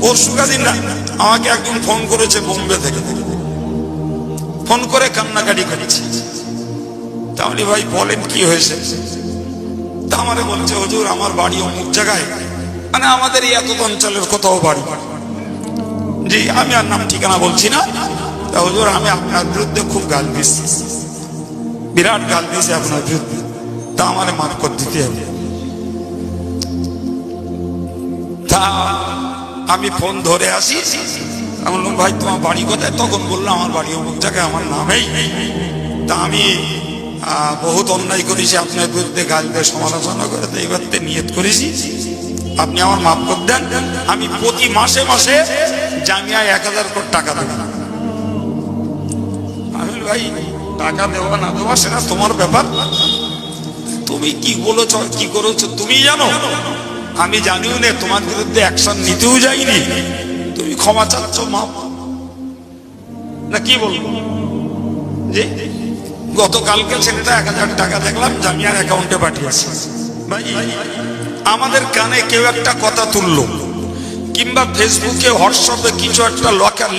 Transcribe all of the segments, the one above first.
পরশু দিন না আমাকে একজন ফোন করেছে বোম্বে থেকে, ফোন করে কান্নাকাটি করেছে। তাহলে ভাই বলেন কি হয়েছে? তা আমারে বলছে, হুজুর আমার বাড়ি অমুক জায়গায়, মানে আমাদের এই এত অঞ্চলের কোথাও বাড়ি। জি, আমি আর নাম ঠিকানা বলছি না। তা হুজুর আমি আপনার বিরুদ্ধে খুব গাল দিচ্ছি, বিরাট গাল দিয়েছি আপনার বিরুদ্ধে, তা আমারে মাফ করে দিতে হবে। তা আমি ফোন ধরে আসি, আমি বললাম ভাই তোমার বাড়ি কোথায়? তখন বললাম আমার বাড়ি অমুক জায়গায়, আমার নামেই। তা আমি বহুত অন্যায় করেছি, আপনার বিরুদ্ধে গাল দিয়ে সমালোচনা করে এইবার নিয়ত করেছি, আপনি আমার মাফ করে দেন। আমি প্রতি মাসে মাসে জামিয়ায় 1000 করে টাকা দেব। আমি ভাই টাকা দেওয়া না দেওয়া সেটা তোমার ব্যাপার, তুমি কি বলেছ কি করেছো তুমি জানো, আমি জানিও না, তোমার বিরুদ্ধে অ্যাকশন নিতেও যাইনি, তুমি ক্ষমা চাচ্ছ মাপ না কি বলবো? যে গতকালকে ছেলেটা 1000 টাকা দেখলাম জামিয়ার অ্যাকাউন্টে পাঠিয়েছে। ভাই আমাদের কানে কেউ একটা কথা তুললো, কিংবা ফেসবুকে হোয়াটসঅ্যাপে কিছু একটা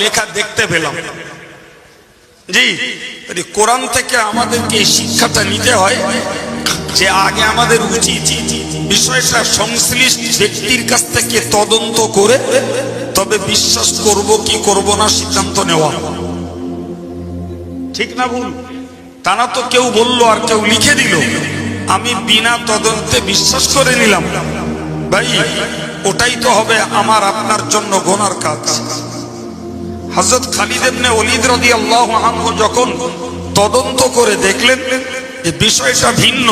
লেখা দেখতে পেলাম, জি কোরআন থেকে আমাদেরকে এই শিক্ষাটা নিতে হয় যে আগে আমাদের উচিত বিষয়টা সংশ্লিষ্ট ব্যক্তির কাছ থেকে তদন্ত করে তবে বিশ্বাস করব কি করব না সিদ্ধান্ত নেওয়া, ঠিক না ভুল? তারা তো কেউ বললো আর কেউ লিখে দিল, আমি বিনা তদন্তে বিশ্বাস করে নিলাম, ভাই ওটাই তো হবে আমার আপনার জন্য গুনার কাজ। হযরত খালিদ ইবনে ওলীদ রাদিয়াল্লাহু আনহু যখন তদন্ত করে দেখলেন যে বিষয়টা ভিন্ন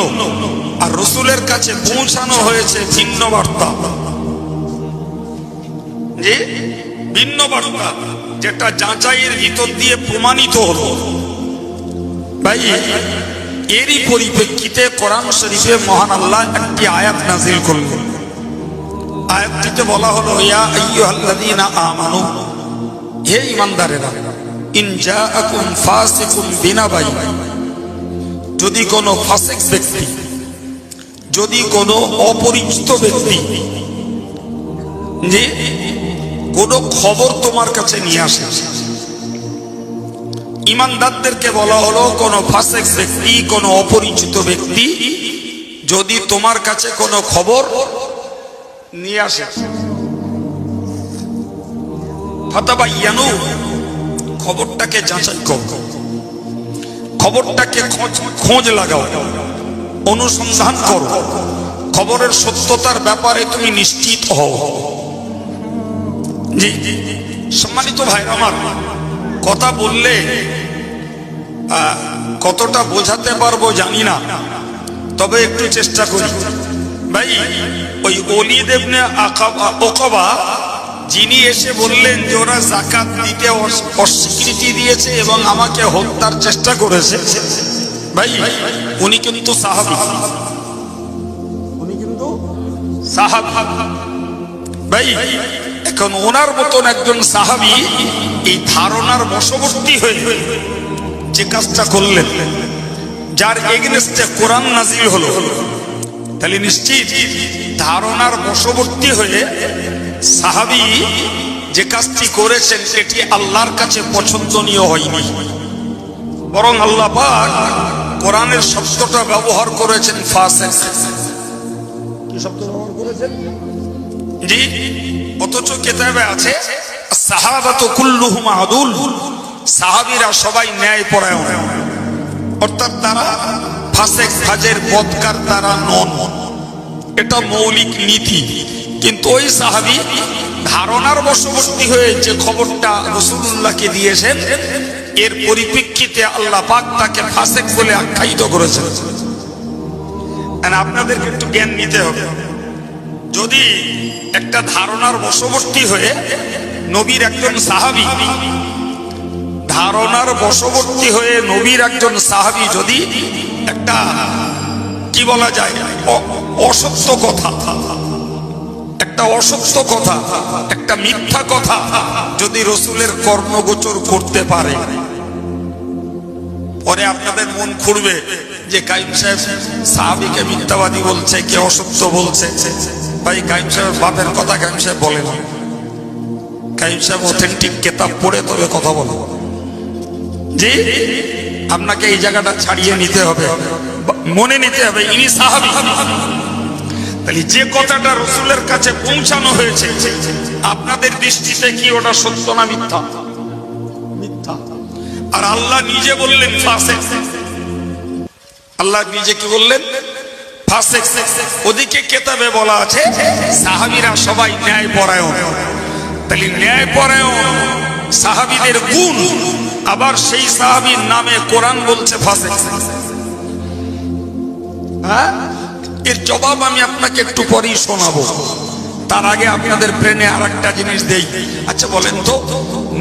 আর রাসূলের কাছে পৌঁছানো হয়েছে ভিন্ন বার্তা, যে ভিন্ন বার্তা যেটা যাচাইয়ের ভিতর দিয়ে প্রমাণিত হলো, ভাই এরই পরিপ্রেক্ষিতে কোরআন শরীফে মহান আল্লাহ একটি আয়াত নাযিল করলেন। আয়াতটিতে বলা হলো, ইয়া আইয়ুহাল্লাযীনা আমানু, হে ঈমানদারেরা, ইন জাআকুম ফাসিকুম বিনাবাইন, যদি কোনো ফাসিক ব্যক্তি, যদি কোনো অপরিচিত ব্যক্তি যে কোনো খবর তোমার কাছে নিয়ে আসে, ঈমানদারদেরকে বলা হলো কোন ফাসিক ব্যক্তি, কোন অপরিচিত ব্যক্তি যদি তোমার কাছে কোনো খবর নিয়ে আসে, ফাতাবায়ানু, খবরটাকে যাচাই করো, খবরটাকে খোঁজ লাগাও, অনুসন্ধান করো, খবরের সত্যতার ব্যাপারে তুমি নিশ্চিত হও। জি সম্মানিত ভাইরা আমার, কথা বললে কতটা বোঝাতে পারবো জানি না, তবে একটু চেষ্টা করি। ভাই ওই ওলীদ ইবনে উকবা যিনি এসে বললেন যে ওরা যাকাত দিতে অস্বীকৃতি দিয়েছে এবং আমাকে হত্যার চেষ্টা করেছে, ভাই উনি কিন্তু সাহাবী, উনি কিন্তু সাহাবী। ভাই এখন ওনার মতন একজন সাহাবী এই ধারণার বশবর্তী হয়ে যে কাজটা করলেন, যার এগেনস্টে কোরআন নাজিল হলো, তাহলে নিশ্চিত ধারণার বশবর্তী হয়ে সাহাবী যে কাজটি করেছেন এটি আল্লাহর কাছে পছন্দনীয় হয়নি, বরং আল্লাহ পাক কোরআনের শব্দটা ব্যবহার করেছেন ফাসিক। কি শব্দ ব্যবহার করেছেন? জি, অথচ কিতাবে আছে সাহাবাতু কুল্লুহুম আদুল, সাহাবীরা সবাই ন্যায়পরায়ণ, অর্থাৎ তারা ফাসিক ফাজের বদকার তারা নন, এটা মৌলিক নীতি। কিন্তু ওই সাহাবী ধারণার বশবর্তী হয়ে যে খবরটা রাসূলুল্লাহকে দিয়েছেন এর পরিপ্রেক্ষিতে আল্লাহ পাক তাকে ফাসিক বলে আখ্যায়িত করেছেন। আপনাদেরকে একটু জ্ঞান নিতে হবে, যদি একটা ধারণার বশবর্তী হয়ে নবীর একজন সাহাবী, ধারণার বশবর্তী হয়ে নবীর একজন সাহাবী যদি একটা কি বলা যায় অসত্য কথা, একটা অসত্য কথা, একটা মিথ্যা কথা যদি রাসূলের কর্ণগোচর করতে পারে, পরে আপনাদের মন খুঁড়বে যে কাইম সাহেব সাহাবীকে মিথ্যাবাদী বলছে, কে অসত্য বলছে। ভাই কাইম সাহেব বাপের কথা কাইম সাহেব বলে না, কাইম সাহেব অথেন্টিক কিতাব পড়ে তবে কথা বলো। জি, আপনাকে এই জায়গাটা ছাড়িয়ে নিতে হবে, মনে নিতে হবে ইনি সাহাবী। তাহলে যে কথাটা রাসূলের কাছে পৌঁছানো হয়েছে আপনাদের দৃষ্টিতে কি ওটা সত্য না মিথ্যা? মিথ্যা। আর আল্লাহ নিজে বললেন ফাসিক। আল্লাহ নিজে কি বললেন? ফাসিক। ওদিকে কিতাবে বলা আছে সাহাবীরা সবাই ন্যায়পরায়ণ। তাহলে ন্যায়পরায়ণ সাহাবীদের গুণ, আবার সেই সাহাবীর নামে কোরআন বলছে ফাসিক। হ্যাঁ, এর জবাব আমি আপনাকে একটু পরেই শোনাবো। তার আগে আপনাদের ব্রেনে আর একটা জিনিস দেই। আচ্ছা বলেন তো,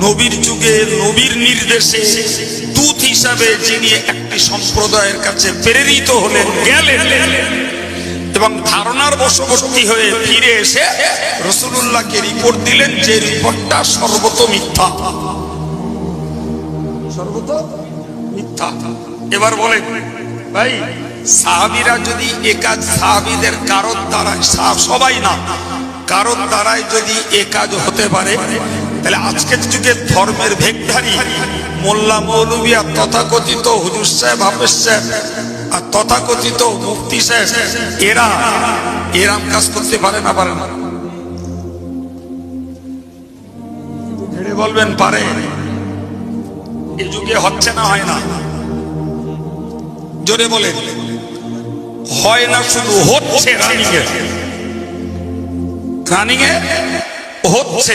নবীর যুগে নবীর নির্দেশে দূত হিসাবে যিনি একটি সম্প্রদায়ের কাছে প্রেরিত হলেন, গেলেন এবং ধারণার বশবর্তী হয়ে ফিরে এসে রাসূলুল্লাহকে রিপোর্ট দিলেন, যে রিপোর্টটা সর্বত মিথ্যা, সর্বত মিথ্যা। এবার বলেন ভাই, সাহাবীরা যদি এ কাজ সাহাবীদের কারোর দ্বারায়, সবাই না কারোর দ্বারাই যদি এ কাজ হতে পারে, তাহলে আজকের যুগে ধর্মের ভেগধারী মোল্লা মৌলবী আর তথাকথিত হুজুর সাহেব, হাফেজ সাহেব আর তথাকথিত মুফতি সাহেব, এরা এরাম কাজ করতে পারে না? পারে না? বলবেন পারে? এ যুগে হচ্ছে না, হয় না? জোরে বলেন। হয় না শুধু, হচ্ছে। রানিং এ হচ্ছে।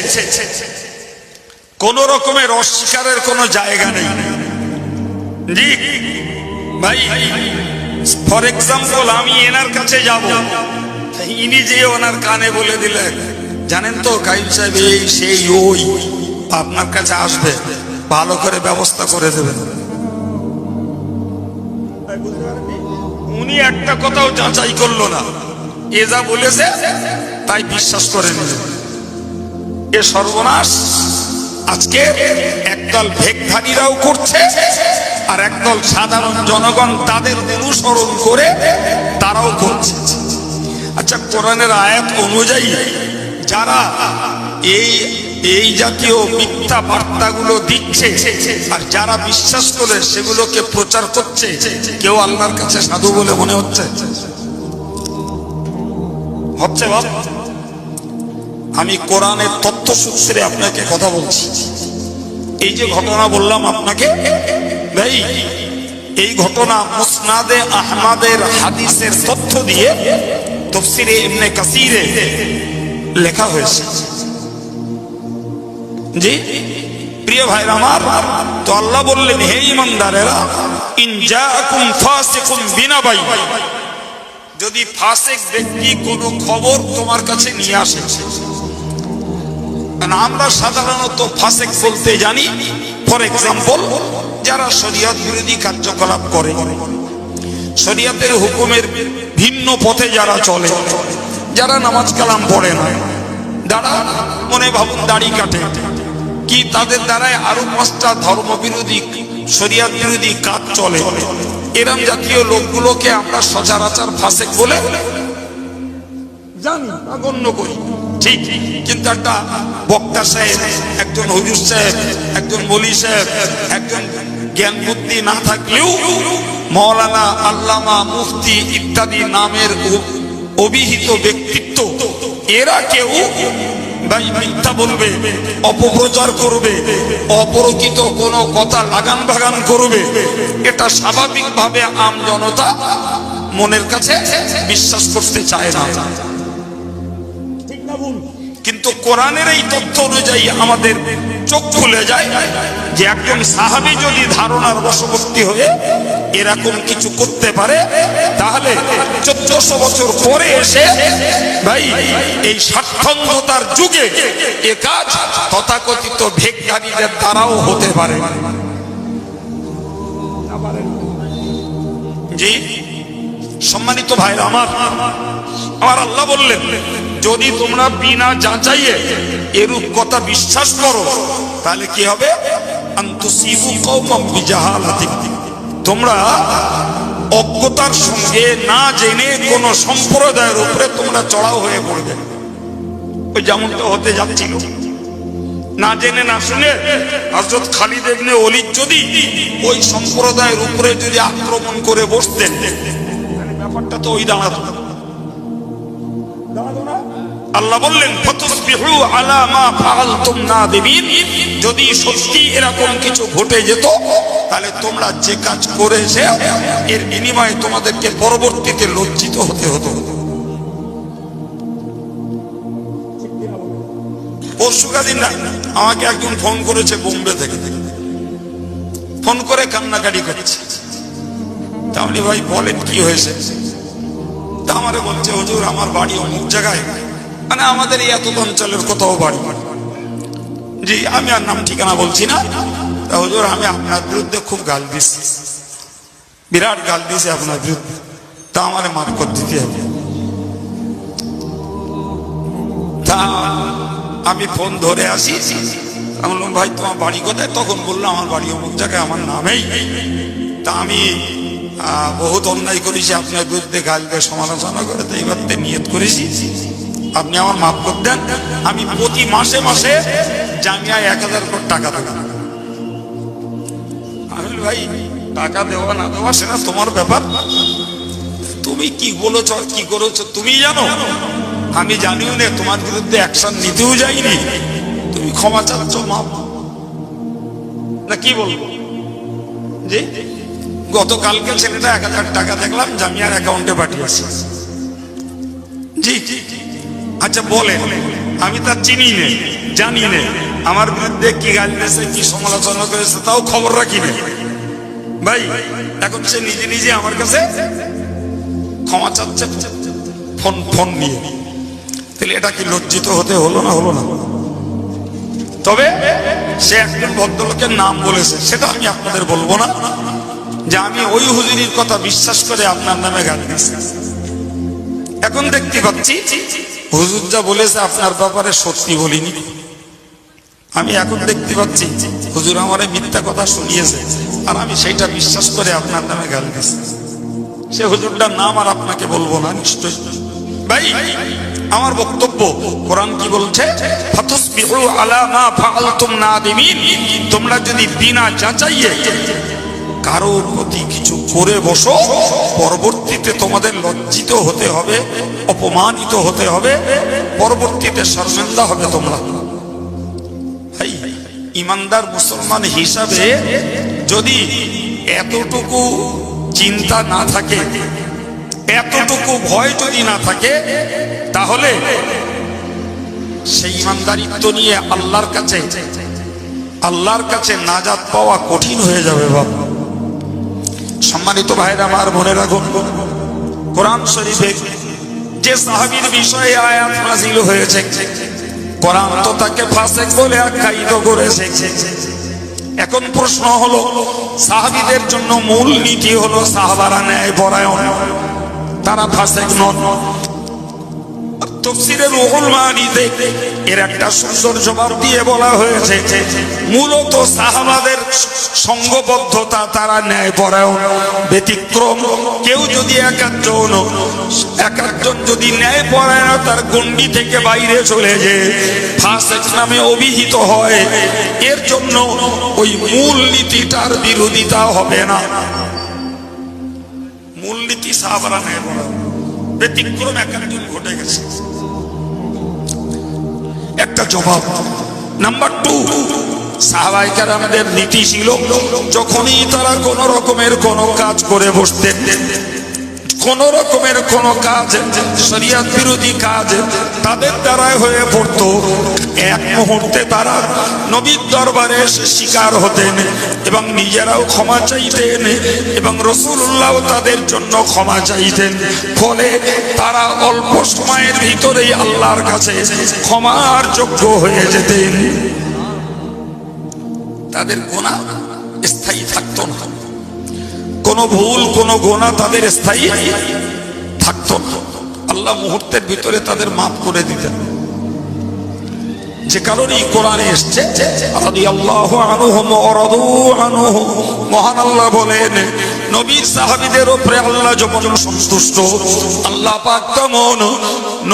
কোন রকমের অস্বীকারের কোন জায়গা নেই। জি ভাই, ফর এক্সাম্পল আমি এনার কাছে যাব, ইনি যে ওনার কানে বলে দিলেন, জানেন তো কাইম সাহেব এই সেই ওই আপনার কাছে আসবে, ভালো করে ব্যবস্থা করে দেবেন। উনি একটা কথাও যাচাই করলো না, এ যা বলেছে তাই বিশ্বাস করে নিল। এ সর্বনাশ আজকে একদল ভেগধারীরাও করছে, আর একদল সাধারণ জনগণ তাদের অনুসরণ করে তারাও করছে। আচ্ছা, কোরআনের আয়াত অনুযায়ী যারা এই জাতীয় মিথ্যা বার্তাগুলো দিচ্ছে আর যারা বিশ্বাস করে সেগুলোকে প্রচার করছে, কেউ আল্লাহর কাছে সাধু বলে মনে হচ্ছে? হচ্ছে বাবা? আমি কোরআনের তথ্যসূত্রে আপনাকে কথা বলছি। এই যে ঘটনা বললাম আপনাকে ভাই, এই ঘটনা মুসনাদে আহমদের হাদিসের তথ্য দিয়ে তাফসীরে ইবনে কাসিরে লেখা হয়েছে। জি প্রিয় ভাইরা আমার, তো আল্লাহ বললেন, হে ঈমানদারেরা, ইন জাআকুম ফাসিকুম বিনাবাইন, যদি ফাসিক ব্যক্তি কোনো খবর তোমার কাছে নিয়ে আসে, আমরা সাধারণত ফাসিক বলতে জানি ফর এক্সাম্পল যারা শরীয়ত বিরোধী কার্যকলাপ করে, শরীয়তের হুকুমের ভিন্ন পথে যারা চলে, যারা নামাজ কালাম পড়ে না, যারা মনে ভাবুন দাড়ি কাটে, কি তাদের দ্বারাই আরো 5টা ধর্ম বিরোধী শরীয়ত বিরোধী কাজ চলে, এরম জাতীয় লোকগুলোকে আমরা সচরাচর ফাসিক বলে জানি, গণ্য করি। ঠিক, কিন্তু একটা বক্তা সাহেব, একজন হুজুর সাহেব, একজন মৌলী সাহেব, একজন জ্ঞান বুদ্ধি না থাকলেও মাওলানা, আল্লামা, মুফতি ইত্যাদি নামের অভিহিত ব্যক্তিত্ব, এরা কেউ ভাই মিথ্যা বলবে, অপপ্রচার করবে, অপরকিত কোনো কথা লাগান ভাগান করবে, এটা স্বাভাবিকভাবে আম জনতা মনের কাছে বিশ্বাস করতে চায় না। কিন্তু কোরআনের এই তথ্য অনুযায়ী আমাদের চোখ খুলে যায় যে একজন সাহাবী যদি ধারণার বশবর্তী হয়ে এরকম কিছু করতে পারে, তাহলে 1400 বছর পরে এসে ভাই এই স্বার্থঙ্গতার যুগে এ কাজ তথাকথিত ভেগধারীদের দ্বারাও হতে পারে। জি সম্মানিত ভাইরা আমার, আল্লাহ বললেন, যদি তোমরা বিনা যাচাইয়ে এরূপ কথা বিশ্বাস করো, তাহলে কি হবে? আনতুসিবু কওমান বিজাহালাতিন, তোমরা অজ্ঞতার সঙ্গে না জেনে কোন সম্প্রদায়ের উপরে তোমরা চড়াও হয়ে পড়বে। ওই যেমনটা হতে যাচ্ছিল, না জেনে না শুনে হযরত খালিদ ইবনে ওলীদ যদি ওই সম্প্রদায়ের উপরে যদি আক্রমণ করে বসতেন, ব্যাপারটা তো ওই দাঁড়াতো না। আল্লাহ বললেন ফাতুসবিহু আলা মা ফাআলতুম নাদিমিন, যদি সত্যি এরকম কিছু ঘটে যেত তাহলে তোমরা যে কাজ করেছে এর বিনিময়ে তোমাদেরকে পরবর্তীতে লজ্জিত হতে হতো। পরশুদিন আমাকে একজন ফোন করেছে বোম্বে থেকে, ফোন করে কান্নাকাটি করছে। তাহলে ভাই বলেন কি হয়েছে? তা আমারে বলছে হুজুর আমার বাড়ি অমুক জায়গায়, মানে আমাদের এই এত অঞ্চলের কোথাও বাড়ি। জি আমি আর নাম ঠিকানা বলছি না। তা হুজুর আমি আপনার বিরুদ্ধে খুব গাল দিচ্ছি, বিরাট গাল দিয়েছি আপনার বিরুদ্ধে, তা আমারে মাফ করে দিতে হবে। তা আমি ফোন ধরে আসি, আমি বললাম ভাই তোমার বাড়ি কোথায়? তখন বললো আমার বাড়ি অমুক জায়গায়, আমার নামেই। তা আমি বহুত অন্যায় করেছি আপনার বিরুদ্ধে, গাল দিয়ে সমালোচনা করে, তো এইবার নিয়ত করেছি আপনি আমার মাফ করে দেন। আমি প্রতি মাসে মাসে জামিয়ায় 1000 করে টাকা দেব। আমি ভাই টাকা দেওয়া না দেওয়া সেটা তোমার ব্যাপার, তুমি কি বলেছ কি করেছ তুমি জানো, আমি জানিও না, তোমার বিরুদ্ধে অ্যাকশন নিতেও যাইনি, তুমি ক্ষমা চাচ্ছ মাপ না কি বলবো? জি গতকালকে ছেলেটা 1000 টাকা দেখলাম জামিয়ার অ্যাকাউন্টে পাঠিয়েছে। জি আচ্ছা বলেন, আমি তার চিনি নে জানি নে, আমার বিরুদ্ধে কি গাল দিয়েছে কি সমালোচনা করেছে তাও খবর রাখি না ভাই। এখন সে নিজে নিজে আমার কাছে ক্ষমা চাচ্ছে ফোন নিয়ে, তাহলে এটা কি লজ্জিত হতে হলো না? হলো না। তবে সে একজন ভদ্রলোকের নাম বলেছে, সেটা আমি আপনাদের বলবো না যে আমি ওই হুজুরির কথা বিশ্বাস করে আপনার নামে গাল দিয়েছি। এখন দেখতে পাচ্ছি হুজুর যা বলেছে আপনার ব্যাপারে সত্যি বলিনি। আমি এখন দেখতে পাচ্ছি হুজুর আমারে মিথ্যা কথা শুনিয়েছে, আর আমি সেইটা বিশ্বাস করে আপনার নামে গাল দিয়েছি। সে হুজুরটার নাম আর আপনাকে বলবো না নিশ্চয়। ভাই আমার বক্তব্য, কোরআন কি বলছে? ফাতুসবিহু আলা মা ফাআলতুম নাদিমিন, তোমরা যদি বিনা যাচাইয়ে কারোর প্রতি কিছু করে বসো, পরবর্তীতে তোমাদের লজ্জিত হতে হবে, অপমানিত হতে হবে, পরবর্তীতে শর্মিন্দা হবে তোমরা। ভাই ইমানদার মুসলমান হিসাবে যদি এতটুকু চিন্তা না থাকে, এতটুকু ভয় যদি না থাকে, তাহলে সেই ইমানদারিত্ব নিয়ে আল্লাহর কাছে নাজাত পাওয়া কঠিন হয়ে যাবে বাবা। সম্মানিত ভাইরা আমার মনে রাখুন, কোরআন শরীফে যে সাহাবীর বিষয়ে আয়াত নাযিল হয়েছে, কোরআন তো তাকে ফাসিক বলে আখ্যায়িত করেছে। এখন প্রশ্ন হলো, সাহাবীদের জন্য মূল নীতি হলো সাহাবারা ন্যায়পরায়ণ, তারা ফাসিক নন। তাফসীরে রুহুল মানিতে এর একটা সুন্দর জবাব দিয়ে বলা হয়েছে, মূলত সাহাবাদের সঙ্গবদ্ধতা, তারা ন্যায়পরায়ণ। ব্যতিক্রম কেউ যদি একাধজন যদি ন্যায়পরায়ণতার গণ্ডি থেকে বাইরে চলে যায়, ফাসিক নামে অভিহিত হয়, এর জন্য ওই মূল নীতিটার বিরোধিতা হবে না। মূলনীতি সাহাবারা ন্যায়পরায়ণ, ব্যতিক্রম একজন ঘটে গেছে। একটা জবাব। নাম্বার 2, সাহাবায়ে কেরামদের নীতি ছিল, যখনই তারা কোন রকমের কোন কাজ করে বসতেন, কোন রকমের কোন কাজ শরীয়ত বিরোধী কাজ তাদের দ্বারাই হয়ে পড়তো, এক মুহূর্তে তারা নবীর দরবারে এসে স্বীকার হতেন এবং নিজেরাও ক্ষমা চাইতেন এবং রাসূলুল্লাহ তাদের জন্য ক্ষমা চাইতেন। ফলে তারা অল্প সময়ের ভিতরেই আল্লাহর কাছে ক্ষমার যোগ্য হয়ে যেতেন। তাদের গুনাহ স্থায়ী থাকতো না, কোন ভুল কোন গুনাহ তাদের স্থায়ী থাকতো না। আল্লাহ মুহূর্তের ভিতরে তাদের মাফ করে দিতেন। যে কারণে কোরআনে এসেছে রাদিয়াল্লাহু আনহুম ওয়া রাদু আনহু, মহান আল্লাহ বলেন নবীর সাহাবীদের উপরে আল্লাহ যেমন সন্তুষ্ট, আল্লাহ পাক তেমন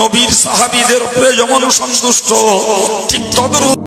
নবীর সাহাবীদের উপরে যেমন সন্তুষ্ট, ঠিক তদ্রূপ